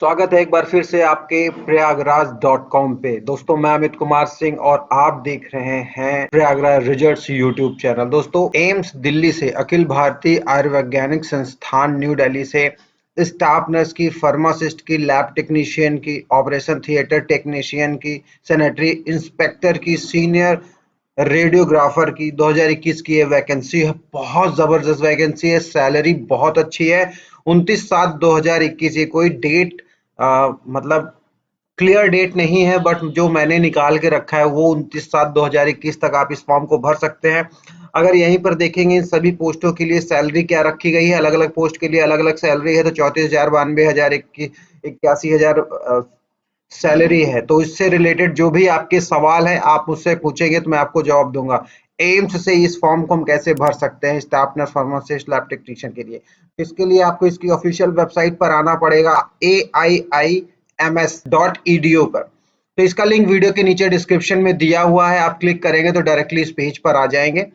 स्वागत है एक बार फिर से आपके प्रयागराज.com पे। दोस्तों, मैं अमित कुमार सिंह और आप देख रहे हैं प्रयागराज रिजल्ट्स यूट्यूब चैनल। दोस्तों, एम्स दिल्ली से, अखिल भारतीय आयुर्वैज्ञानिक संस्थान न्यू दिल्ली से स्टाफ नर्स की, फार्मासिस्ट की, लैब टेक्नीशियन की, ऑपरेशन थिएटर टेक्नीशियन की, सैनिटरी इंस्पेक्टर की, सीनियर रेडियोग्राफर की 2021 की ये वैकेंसी है। बहुत जबरदस्त वैकेंसी है, सैलरी बहुत अच्छी है। 29/7/2021, ये कोई डेट मतलब क्लियर डेट नहीं है, बट जो मैंने निकाल के रखा है वो 29/7/2021 तक आप इस फॉर्म को भर सकते हैं। अगर यहीं पर देखेंगे इन सभी पोस्टों के लिए सैलरी क्या रखी गई है, अलग अलग पोस्ट के लिए अलग अलग सैलरी है। तो 34,000, 92,000, 81,000 सैलरी है। तो इससे रिलेटेड जो भी आपके सवाल है आप मुझसे पूछेंगे तो मैं आपको जवाब दूंगा। एम्स से इस फॉर्म को हम कैसे भर सकते हैं staff nurse, pharmacist, lab technician के लिए। इसके लिए आपको इसकी ऑफिशियल वेबसाइट पर आना पड़ेगा, aiims.edu पर। तो इसका लिंक वीडियो के नीचे डिस्क्रिप्शन में दिया हुआ है, आप क्लिक करेंगे तो डायरेक्टली इस पेज पर आ जाएंगे।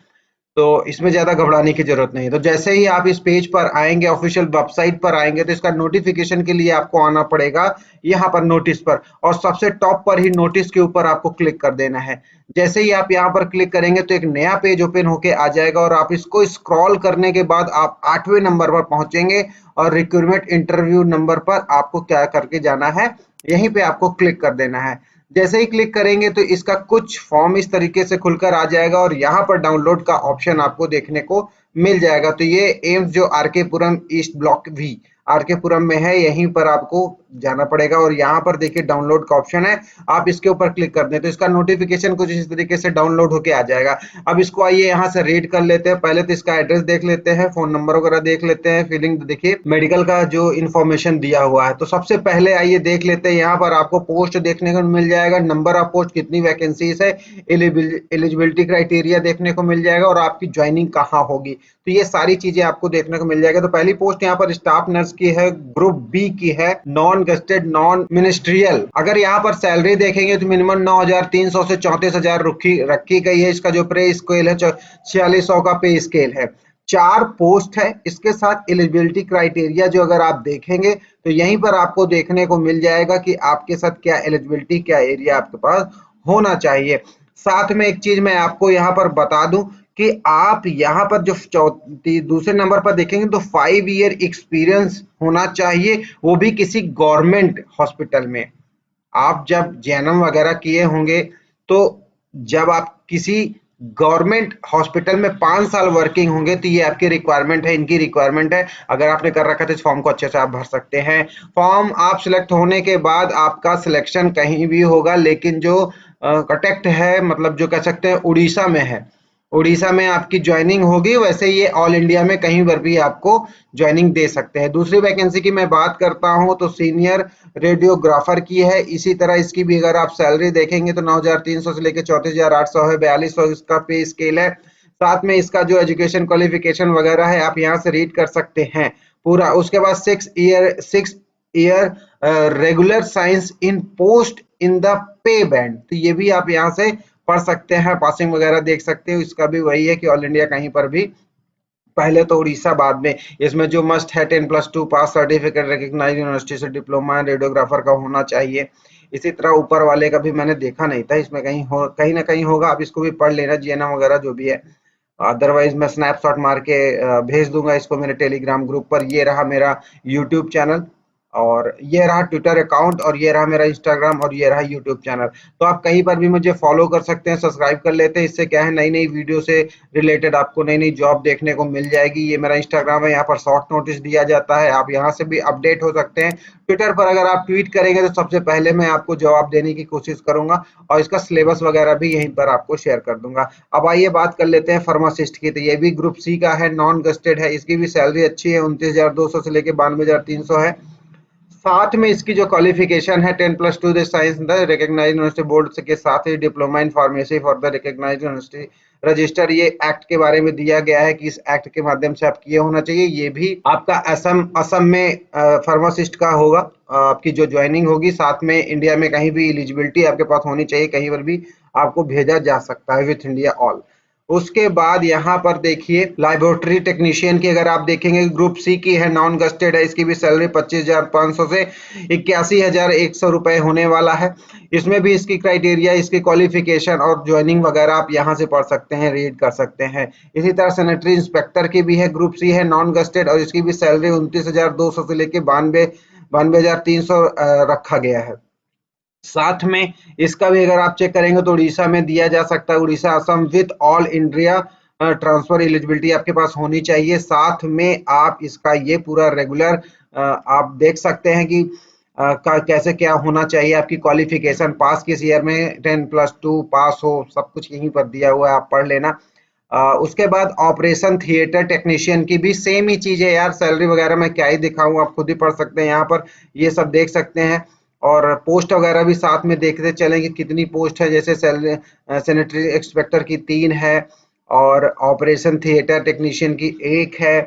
तो इसमें ज़्यादा घबराने की ज़रूरत नहीं है। तो जैसे ही आप इस पेज पर आएँगे, ऑफ़िशियल वेबसाइट पर आएँगे, तो इसका नोटिफ़िकेशन के लिए आपको आना पड़ेगा यहाँ पर नोटिस पर, और सबसे टॉप पर ही नोटिस के ऊपर आपको क्लिक कर देना है। जैसे ही आप यहाँ पर क्लिक करेंगे तो एक नया पेज ओपन होके आ जाएगा, और आप इसको स्क्रॉल करने के बाद आप 8वें नंबर पर पहुँचेंगे, और रिक्रूटमेंट इंटरव्यू नंबर पर आपको क्या करके जाना है, यहीं पे आपको क्लिक कर देना है। जैसे ही क्लिक करेंगे तो इसका कुछ फॉर्म इस तरीके से खुलकर आ जाएगा, और यहाँ पर डाउनलोड का ऑप्शन आपको देखने को मिल जाएगा। तो ये एम्स जो आरके पुरम ईस्ट ब्लॉक भी आरके पुरम में है, यहीं पर आपको जाना पड़ेगा, और यहाँ पर देखिए डाउनलोड का ऑप्शन है, आप इसके ऊपर क्लिक कर दें तो इसका नोटिफिकेशन कुछ इस तरीके से डाउनलोड होके आ जाएगा। अब इसको आइए यहाँ से रीड कर लेते हैं। पहले तो इसका एड्रेस देख लेते हैं, फोन नंबर वगैरह देख लेते हैं, फिलिंग देखिए, मेडिकल का जो इन्फॉर्मेशन दिया हुआ है। तो सबसे पहले आइए देख लेते हैं, यहाँ पर आपको पोस्ट देखने को मिल जाएगा, नंबर ऑफ पोस्ट, कितनी वैकेंसीज है, एलिजिबिलिटी क्राइटेरिया देखने को मिल जाएगा, और आपकी ज्वाइनिंग कहाँ होगी। तो ये सारी चीजें आपको देखने को मिल जाएगा। तो पहली पोस्ट यहाँ पर स्टाफ नर्स की है, ग्रुप बी की है, नॉन गेस्टेड नॉन मिनिस्ट्रियल। अगर यहाँ पर सैलरी देखेंगे तो मिनिमम 9,300 से 34,000 रखी गई है। इसका जो पे स्केल है 4600 का पे स्केल है। 4 पोस्ट है, इसके साथ एलिजिबिलिटी क्राइटेरिया जो अगर आप देखेंगे तो यहीं पर आपको देखने को मिल जाएगा कि आपके साथ क्या एलिजिबिलिटी, क्या एरिया आपके पास होना चाहिए। साथ में एक चीज मैं आपको यहाँ पर बता दूं कि आप यहाँ पर जो दूसरे नंबर पर देखेंगे तो 5 ईयर एक्सपीरियंस होना चाहिए, वो भी किसी गवर्नमेंट हॉस्पिटल में। आप जब जैनम वगैरह किए होंगे, तो जब आप किसी गवर्नमेंट हॉस्पिटल में 5 साल वर्किंग होंगे तो ये आपकी रिक्वायरमेंट है, इनकी रिक्वायरमेंट है। अगर आपने कर रखा है तो इस फॉर्म को अच्छे से आप भर सकते हैं। फॉर्म आप सिलेक्ट होने के बाद आपका सिलेक्शन कहीं भी होगा, लेकिन जो कटेक्ट है, मतलब जो कह सकते हैं उड़ीसा में है, उड़ीसा में आपकी ज्वाइनिंग होगी। वैसे ये ऑल इंडिया में कहीं पर भी आपको ज्वाइनिंग दे सकते हैं। दूसरी वैकेंसी की मैं बात करता हूं तो सीनियर रेडियोग्राफर की है। इसी तरह इसकी भी अगर आप सैलरी देखेंगे तो 9,300 से लेकर 34,800 है, 4200 इसका पे स्केल है। साथ में इसका जो एजुकेशन क्वालिफिकेशन वगैरह है आप यहाँ से रीड कर सकते हैं पूरा। उसके बाद 6 year regular science in post in the pay band, तो ये भी आप यहाँ से पढ़ सकते हैं। पासिंग वगैरह देख सकते हो, इसका भी वही है कि ऑल इंडिया कहीं पर भी, पहले तो उड़ीसा बाद में। इसमें जो मस्ट है 10+2 पास सर्टिफिकेट रिकग्नाइज्ड यूनिवर्सिटी से डिप्लोमा रेडियोग्राफर का होना चाहिए। इसी तरह ऊपर वाले का भी मैंने देखा नहीं था, इसमें कहीं ना कहीं होगा, आप इसको भी पढ़ लेना, जीएनएम वगैरह जो भी है। अदरवाइज मैं स्नैपशॉट मार के भेज दूंगा इसको मेरे टेलीग्राम ग्रुप पर। ये रहा मेरा यूट्यूब चैनल, और ये रहा ट्विटर अकाउंट, और ये रहा मेरा इंस्टाग्राम, और ये रहा यूट्यूब चैनल। तो आप कहीं पर भी मुझे फॉलो कर सकते हैं, सब्सक्राइब कर लेते हैं। इससे क्या है, नई नई वीडियो से रिलेटेड आपको नई नई जॉब देखने को मिल जाएगी। ये मेरा इंस्टाग्राम है, यहाँ पर शॉर्ट नोटिस दिया जाता है, आप यहाँ से भी अपडेट हो सकते हैं। ट्विटर पर अगर आप ट्वीट करेंगे तो सबसे पहले मैं आपको जवाब देने की कोशिश करूंगा, और इसका सिलेबस वगैरह भी यहीं पर आपको शेयर कर दूंगा। अब आइए बात कर लेते हैं फार्मासिस्ट की। तो ये भी ग्रुप सी का है, नॉन गस्टेड है, इसकी भी सैलरी अच्छी है, 29,200 से लेकर 92,300 है। साथ में इसकी जो क्वालिफिकेशन है 10+2 science the recognised university board के साथ ही diploma in pharmacy for the recognised university register. ये एक्ट के बारे में दिया गया है कि इस एक्ट के माध्यम से आप किए होना चाहिए। ये भी आपका असम में फार्मासिस्ट का होगा, आपकी जो ज्वाइनिंग होगी। साथ में इंडिया में कहीं भी एलिजिबिलिटी आपके पास होनी चाहिए, कहीं पर भी आपको भेजा जा सकता है विथ इंडिया ऑल। उसके बाद यहाँ पर देखिए लैबोरेटरी टेक्नीशियन की अगर आप देखेंगे ग्रुप सी की है, नॉन गस्टेड है, इसकी भी सैलरी 25,500 से 81,100 रुपए होने वाला है। इसमें भी इसकी क्राइटेरिया, इसकी क्वालिफिकेशन और ज्वाइनिंग वगैरह आप यहाँ से पढ़ सकते हैं, रीड कर सकते हैं। इसी तरह सैनिटरी इंस्पेक्टर की भी है, ग्रुप सी है, नॉन गस्टेड, और इसकी भी सैलरी 29,200 से लेके 92,300 रखा गया है। साथ में इसका भी अगर आप चेक करेंगे तो उड़ीसा में दिया जा सकता है, Orissa Assam with all India transfer eligibility आपके पास होनी चाहिए। साथ में आप इसका ये पूरा रेगुलर आप देख सकते हैं कि कैसे क्या होना चाहिए, आपकी क्वालिफिकेशन पास किस ईयर में 10+2 पास हो, सब कुछ यहीं पर दिया हुआ है, आप पढ़ लेना। उसके बाद ऑपरेशन थिएटर टेक्नीशियन की भी सेम ही चीज है यार, सैलरी वगैरह मैं क्या ही दिखाऊं, आप खुद ही पढ़ सकते हैं, यहाँ पर ये सब देख सकते हैं। और पोस्ट वगैरह भी साथ में देखते चलें कि कितनी पोस्ट है, जैसे सैनिटरी इंस्पेक्टर की 3 है और ऑपरेशन थिएटर टेक्नीशियन की 1 है।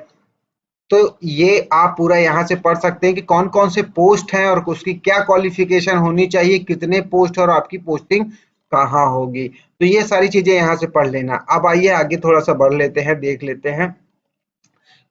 तो ये आप पूरा यहाँ से पढ़ सकते हैं कि कौन कौन से पोस्ट हैं और उसकी क्या क्वालिफिकेशन होनी चाहिए, कितने पोस्ट और आपकी पोस्टिंग कहाँ होगी। तो ये सारी चीजें यहाँ से पढ़ लेना। अब आइए आगे थोड़ा सा बढ़ लेते हैं, देख लेते हैं,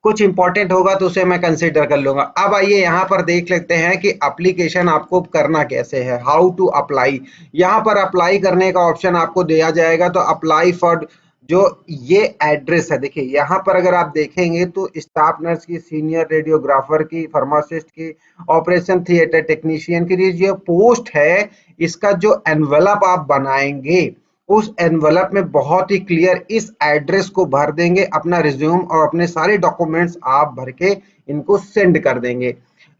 कुछ इंपॉर्टेंट होगा तो उसे मैं कंसीडर कर लूंगा। अब आइए यहाँ पर देख लेते हैं कि एप्लीकेशन आपको करना कैसे है, हाउ टू अप्लाई। यहाँ पर अप्लाई करने का ऑप्शन आपको दिया जाएगा, तो अप्लाई फॉर जो ये एड्रेस है, देखिए यहाँ पर अगर आप देखेंगे तो स्टाफ नर्स की, सीनियर रेडियोग्राफर की, फार्मासिस्ट की, ऑपरेशन थिएटर टेक्नीशियन की जो पोस्ट है, इसका जो एनवेलप आप बनाएंगे उस एनवलप में बहुत ही क्लियर इस एड्रेस को भर देंगे, अपना रिज्यूम और अपने सारे डॉक्यूमेंट्स आप भर के इनको सेंड कर देंगे।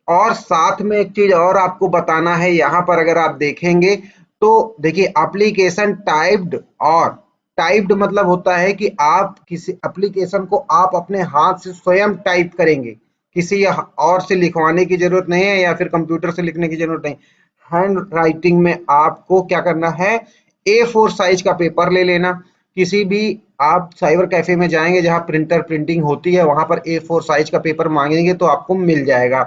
और साथ में एक चीज और आपको बताना है, यहाँ पर अगर आप देखेंगे तो देखिए एप्लीकेशन टाइप्ड, और टाइप्ड मतलब होता है कि आप किसी एप्लीकेशन को आप अपने हाथ से स्वयं टाइप करेंगे, किसी और से लिखवाने की जरूरत नहीं है या फिर कंप्यूटर से लिखने की जरूरत नहीं। हैंड राइटिंग में आपको क्या करना है, A4 साइज का पेपर ले लेना, किसी भी आप साइबर कैफे में जाएंगे जहां प्रिंटर प्रिंटिंग होती है, वहां पर A4 साइज का पेपर मांगेंगे तो आपको मिल जाएगा।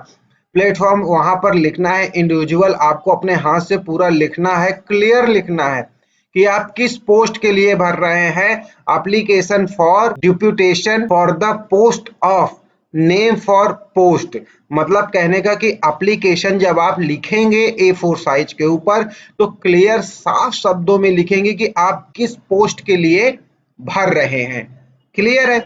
प्लेटफॉर्म वहां पर लिखना है, इंडिविजुअल आपको अपने हाथ से पूरा लिखना है, क्लियर लिखना है कि आप किस पोस्ट के लिए भर रहे हैं। Application for deputation for the post of, name for post, मतलब कहने का कि एप्लीकेशन जब आप लिखेंगे A4 साइज के ऊपर तो क्लियर साफ शब्दों में लिखेंगे कि आप किस पोस्ट के लिए भर रहे हैं। क्लियर है।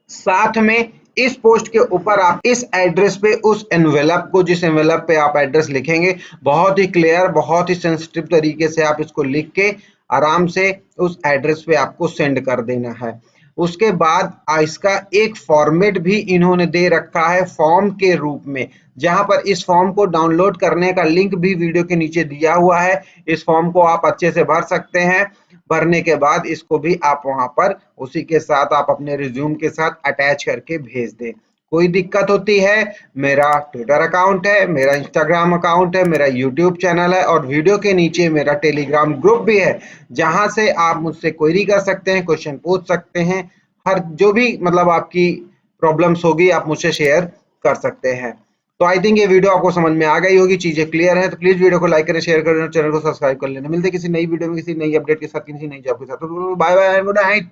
साथ में इस पोस्ट के ऊपर आप इस एड्रेस पे उस एनवेलप को, जिस एनवेलप पे आप एड्रेस लिखेंगे, बहुत ही क्लियर, बहुत ही सेंसिटिव तरीके से आप इसको लिख के आराम से उस एड्रेस पे आपको सेंड कर देना है। उसके बाद इसका एक फॉर्मेट भी इन्होंने दे रखा है फॉर्म के रूप में, जहां पर इस फॉर्म को डाउनलोड करने का लिंक भी वीडियो के नीचे दिया हुआ है। इस फॉर्म को आप अच्छे से भर सकते हैं। भरने के बाद इसको भी आप वहां पर उसी के साथ आप अपने रिज्यूम के साथ अटैच करके भेज दें। कोई दिक्कत होती है, मेरा ट्विटर अकाउंट है, मेरा इंस्टाग्राम अकाउंट है, मेरा यूट्यूब चैनल है और वीडियो के नीचे मेरा टेलीग्राम ग्रुप भी है, जहां से आप मुझसे क्वेरी कर सकते हैं, क्वेश्चन पूछ सकते हैं। हर जो भी मतलब आपकी प्रॉब्लम्स होगी आप मुझसे शेयर कर सकते हैं। तो आई थिंक ये वीडियो आपको समझ में आ गई होगी, चीजें क्लियर है। तो प्लीज वीडियो को लाइक करें, शेयर करें और चैनल को सब्सक्राइब कर लेना। मिलते हैं किसी नई वीडियो में किसी नई अपडेट के साथ, किसी नई जॉब के साथ। तो बाय बाय, गुड नाइट।